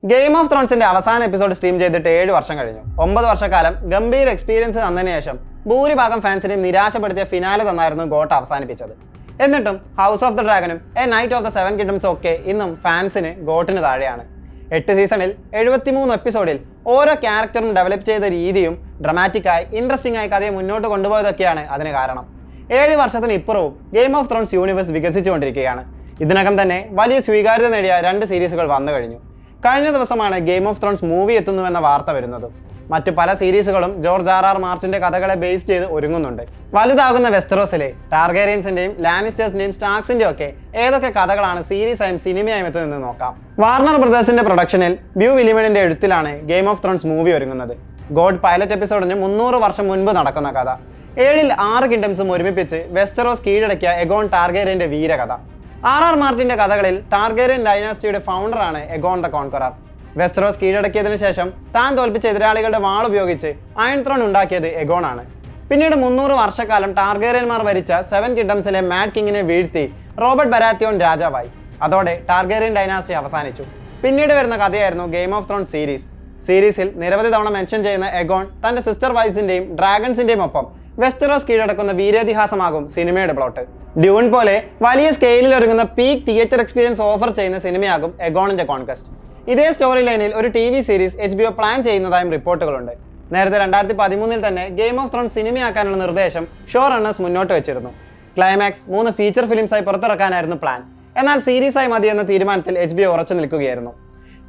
Game of ത്രോൺസിന്റെ അവസാന episode stream ചെയ്തിട്ട് 7 വർഷം കഴിഞ്ഞു. 9 വർഷക്കാലം ഗംഭീര എക്സ്പീരിയൻസ് തന്നതിന് ശേഷം ഭൂരിഭാഗം ഫാൻസിനെയും നിരാശപ്പെടുത്തിയ ഫിനാലെ തന്നായിരുന്നു ഗോട്ട് അവസാനിപ്പിച്ചത്. എന്നിട്ടും ഹൗസ് ഓഫ് ദ ഡ്രാഗനും എ നൈറ്റ് ഓഫ് ദ 7 കിങ്ഡംസും ഒക്കെ ഇന്നും ഫാൻസിന് ഗോട്ടിന് താഴെയാണ്. 8 സീസണിൽ 73 എപ്പിസോഡിൽ ഓരോ ക്യാരക്ടറും ഡെവലപ്പ് ചെയ്ത രീതിയും ഡ്രമാറ്റിക്കായി ഇൻട്രസ്റ്റിംഗ് ആയി കഥയെ മുന്നോട്ട് കൊണ്ടുപോയതൊക്കെയാണ് അതിന് കാരണം. 7 വർഷത്തിന് ഇപ്പുറവും ഗെയിം ഓഫ് ത്രോൺസ് യൂണിവേഴ്സ് വികസിച്ചുകൊണ്ടിരിക്കുകയാണ്. ഇതിനകം തന്നെ വലിയ സ്വീകാര്യത നേടിയ 2 സീരീസുകൾ വന്നു കഴിഞ്ഞു. കഴിഞ്ഞ ദിവസമാണ് ഗെയിം ഓഫ് ത്രോൺസ് മൂവി എത്തുന്നുവെന്ന വാർത്ത വരുന്നത്. മറ്റു പല സീരീസുകളും ജോർജ് ആർ മാർട്ടിന്റെ കഥകളെ ബേസ് ചെയ്ത് ഒരുങ്ങുന്നുണ്ട്. വലുതാകുന്ന വെസ്റ്ററോസിലെ ടാർഗേറിയൻസിന്റെയും ലാനിസ്റ്റേഴ്സിന്റെയും സ്റ്റാർക്സിന്റെയും ഒക്കെ ഏതൊക്കെ കഥകളാണ് സീരീസായും സിനിമയായും എത്തുന്നതെന്ന് നോക്കാം. വാർണർ ബ്രദേഴ്സിന്റെ പ്രൊഡക്ഷനിൽ ബ്യൂ വില്ലിമണിന്റെ എഴുത്തിലാണ് ഗെയിം ഓഫ് ത്രോൺസ് മൂവി ഒരുങ്ങുന്നത്. ഗോഡ് പൈലറ്റ് എപ്പിസോഡിന് 300 വർഷം മുൻപ് നടക്കുന്ന കഥ. 7ൽ 6 കിങ്ഡംസും ഒരുമിപ്പിച്ച് വെസ്റ്ററോസ് കീഴടക്കിയ എഗോൺ ടാർഗേറിയന്റെ വീരകഥ. ആർ മാർട്ടിന്റെ കഥകളിൽ ടാർഗേറിയൻ ഡൈനാസ്റ്റിയുടെ ഫൗണ്ടറാണ് എഗോൺ ദ കോൺക്വറർ. വെസ്റ്ററോസ് കീഴടക്കിയതിനു ശേഷം താൻ തോൽപ്പിച്ച എതിരാളികളുടെ വാൾ ഉപയോഗിച്ച് അയൺ ത്രോൺ ഉണ്ടാക്കിയത് എഗോൺ ആണ്. പിന്നീട് 300 വർഷക്കാലം ടാർഗേറിയന്മാർ ഭരിച്ച 7 കിങ്ഡംസിലെ മാഡ് കിങ്ങിനെ വീഴ്ത്തി റോബർട്ട് ബരാത്തിയോൺ രാജാവായി. അതോടെ ടാർഗേറിയൻ ഡൈനാസ്റ്റി അവസാനിച്ചു. പിന്നീട് വരുന്ന കഥയായിരുന്നു ഗെയിം ഓഫ് ത്രോൺ സീരീസ്. സീരീസിൽ നിരവധി തവണ മെൻഷൻ ചെയ്യുന്ന എഗോൺ തന്റെ സിസ്റ്റർ വൈഫ്സിന്റെയും ഡ്രാഗൺസിന്റെയും ഒപ്പം വെസ്റ്ററോസ് കീഴടക്കുന്ന വീരേതിഹാസമാകും സിനിമയുടെ പ്ലോട്ട്. ഡ്യൂൺ പോലെ വലിയ സ്കെയിലിൽ ഒരുങ്ങുന്ന പീക്ക് തിയേറ്റർ എക്സ്പീരിയൻസ് ഓഫർ ചെയ്യുന്ന സിനിമയാകും എഗോണിന്റെ കോൺക്വസ്റ്റ്. ഇതേ സ്റ്റോറി ലൈനിൽ ഒരു TV സീരീസ് HBO പ്ലാൻ ചെയ്യുന്നതായും റിപ്പോർട്ടുകളുണ്ട്. നേരത്തെ 2013 തന്നെ ഗെയിം ഓഫ് ത്രോൺസ് സിനിമയാക്കാനുള്ള നിർദ്ദേശം ഷോ റണ്ണേഴ്സ് മുന്നോട്ട് വെച്ചിരുന്നു. ക്ലൈമാക്സ് 3 ഫീച്ചർ ഫിലിംസായി പുറത്തിറക്കാനായിരുന്നു പ്ലാൻ. എന്നാൽ സീരീസായി മതിയെന്ന തീരുമാനത്തിൽ HBO ഉറച്ചു നിൽക്കുകയായിരുന്നു.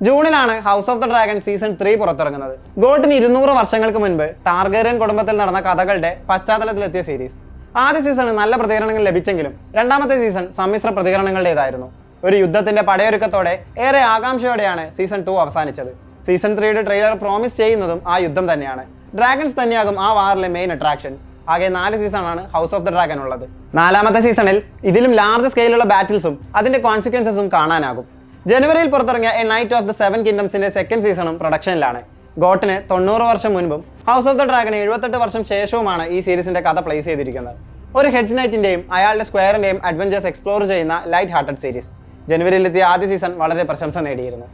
ജൂണിലാണ് House of the Dragon season 3 പുറത്തിറങ്ങുന്നത്. ഗോട്ടിന് 200 വർഷങ്ങൾക്ക് മുൻപ് ടാർഗേറിയൻ കുടുംബത്തിൽ നടന്ന കഥകളുടെ പശ്ചാത്തലത്തിലെത്തിയ സീരീസ്. ആദ്യ സീസണിൽ നല്ല പ്രതികരണങ്ങൾ ലഭിച്ചെങ്കിലും രണ്ടാമത്തെ സീസൺ സമ്മിശ്ര പ്രതികരണങ്ങളുടേതായിരുന്നു. ഒരു യുദ്ധത്തിന്റെ പടയൊരുക്കത്തോടെ ഏറെ ആകാംക്ഷയോടെയാണ് സീസൺ 2 അവസാനിച്ചത്. സീസൺ 3യുടെ ട്രെയിലർ പ്രോമിസ് ചെയ്യുന്നതും ആ യുദ്ധം തന്നെയാണ്. ഡ്രാഗൺസ് തന്നെയാകും ആ വാറിലെ മെയിൻ അട്രാക്ഷൻസ്. ആകെ 4 സീസണാണ് ഹൗസ് ഓഫ് ദ ഡ്രാഗൺ ഉള്ളത്. 4ാമത്തെ സീസണിൽ ഇതിലും ലാർജ് സ്കെയിലുള്ള ബാറ്റിൽസും അതിന്റെ കോൺസിക്വൻസസും കാണാനാകും. ജനുവരിയിൽ പുറത്തിറങ്ങിയ A Knight of the 7 കിങ്ഡംസിന്റെ 2nd സീസണും പ്രൊഡക്ഷനിലാണ്. ഗോട്ടിന് 90 വർഷം മുൻപും ഹൗസ് ഓഫ് ദ ഡ്രാഗന് 78 വർഷം ശേഷവുമാണ് ഈ സീരീസിന്റെ കഥ പ്ലേസ് ചെയ്തിരിക്കുന്നത്. ഒരു ഹെഡ്ജ് നൈറ്റിന്റെയും അയാളുടെ സ്ക്വയറിന്റെയും അഡ്വഞ്ചേഴ്സ് എക്സ്പ്ലോർ ചെയ്യുന്ന ലൈറ്റ് ഹാർട്ടഡ് സീരീസ്. ജനുവരിയിലെത്തിയ ആദ്യ സീസൺ വളരെ പ്രശംസ നേടിയിരുന്നു.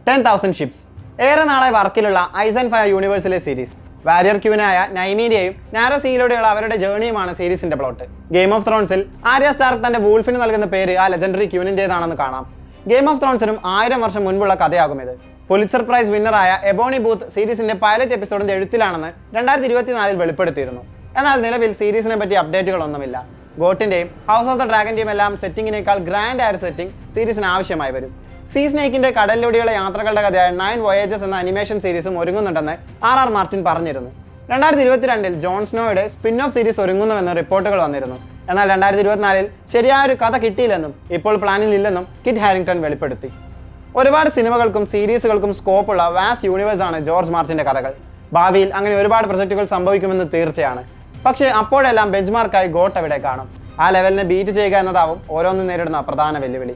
10,000 ഷിപ്സ് ഏറെ നാളെ വർക്കിലുള്ള ഐസ് ആൻഡ് ഫയർ യൂണിവേഴ്സിലെ സീരീസ്. വാരിയർ ക്യൂനായ നൈമീന്റെയും നാരോ സീയിലൂടെയുള്ള അവരുടെ ജേർണിയുമാണ് സീരീസിന്റെ പ്ലോട്ട്. ഗെയിം ഓഫ് ത്രോൺസിൽ ആര്യ സ്റ്റാർക്ക് തന്റെ വൂൾഫിന് നൽകുന്ന പേര് ആ ലെജൻഡറി ക്യൂനിന്റേതാണെന്ന് കാണാം. ഗെയിം ഓഫ് ത്രോൺസിനും 1000 വർഷം മുൻപുള്ള കഥയാകും ഇത്. പുലിറ്റ്സർ പ്രൈസ് വിന്നറായ എബോണി ബൂത്ത് സീരീസിന്റെ പൈലറ്റ് എപ്പിസോഡിന്റെ എഴുത്തിലാണെന്ന് 2024 വെളിപ്പെടുത്തിയിരുന്നു. എന്നാൽ നിലവിൽ സീരീസിനെ പറ്റി അപ്ഡേറ്റുകളൊന്നുമില്ല. ഗോട്ടിന്റെയും ഹൗസ് ഓഫ് ദ ഡ്രാഗന്റെയും എല്ലാം സെറ്റിങ്ങിനേക്കാൾ ഗ്രാൻഡ് ആയ ഒരു സെറ്റിംഗ് സീരീസിന് ആവശ്യമായി വരും. സീ സ്നേക്കിന്റെ കടലിലൂടെയുള്ള യാത്രകളുടെ കഥയായ 9 വോയേജസ് എന്ന അനിമേഷൻ സീരീസും ഒരുങ്ങുന്നുണ്ടെന്ന് ആർ മാർട്ടിൻ പറഞ്ഞിരുന്നു. 2022 ജോൺ സ്നോയുടെ സ്പിൻ ഓഫ് സീരീസ് ഒരുങ്ങുന്നുവെന്ന് റിപ്പോർട്ടുകൾ വന്നിരുന്നു. എന്നാൽ 2024 ശരിയായൊരു കഥ കിട്ടിയില്ലെന്നും ഇപ്പോൾ പ്ലാനിൽ ഇല്ലെന്നും കിറ്റ് ഹാരിങ്ടൺ വെളിപ്പെടുത്തി. ഒരുപാട് സിനിമകൾക്കും സീരീസുകൾക്കും സ്കോപ്പുള്ള വാസ്റ്റ് യൂണിവേഴ്സാണ് ജോർജ് മാർട്ടിന്റെ കഥകൾ. ഭാവിയിൽ അങ്ങനെ ഒരുപാട് പ്രൊജക്റ്റുകൾ സംഭവിക്കുമെന്ന് തീർച്ചയാണ്. പക്ഷേ അപ്പോഴെല്ലാം ബെഞ്ച്മാർക്കായി ഗോട്ട് എവിടെ കാണും. ആ ലെവലിനെ ബീറ്റ് ചെയ്യുക എന്നതാവും ഓരോന്നും നേരിടുന്ന പ്രധാന വെല്ലുവിളി.